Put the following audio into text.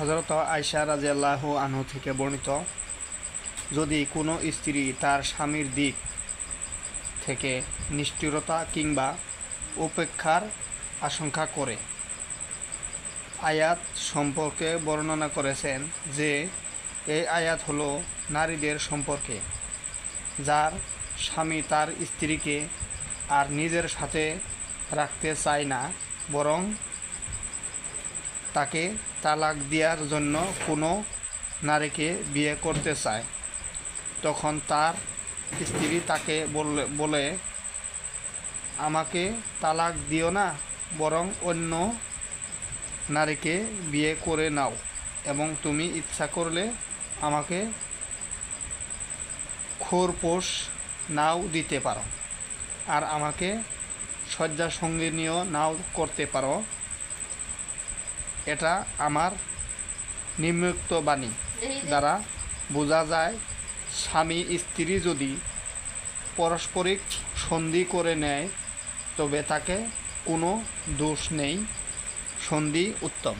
হযরত আয়েশা রাদিয়াল্লাহু আনহা থেকে বর্ণিত, যদি কোনো স্ত্রী তার স্বামীর দিক থেকে নিষ্ঠুরতা কিংবা উপেক্ষার আশঙ্কা করে, আয়াত সম্পর্কে বর্ণনা করেছেন যে এই আয়াত হলো নারীদের সম্পর্কে, যার স্বামী তার স্ত্রীকে আর নিজের সাথে রাখতে চায় না, বরং তাকে তালাক দেওয়ার জন্য কোনো নারীকে বিয়ে করতে চায়। তখন তার স্ত্রী তাকে বলে, আমাকে তালাক দিও না, বরং অন্য নারীকে বিয়ে করে নাও এবং তুমি ইচ্ছা করলে আমাকে খোরপোশ নাও দিতে পারো আর আমাকে শয্যাসঙ্গিনীও নাও করতে পারো। এটা আমার নিম্নোক্ত বাণী দ্বারা বোঝা যায়, স্বামী স্ত্রী যদি পারস্পরিক সন্ধি করে নেয় তবে তাকে কোনো দোষ নেই, সন্ধি উত্তম।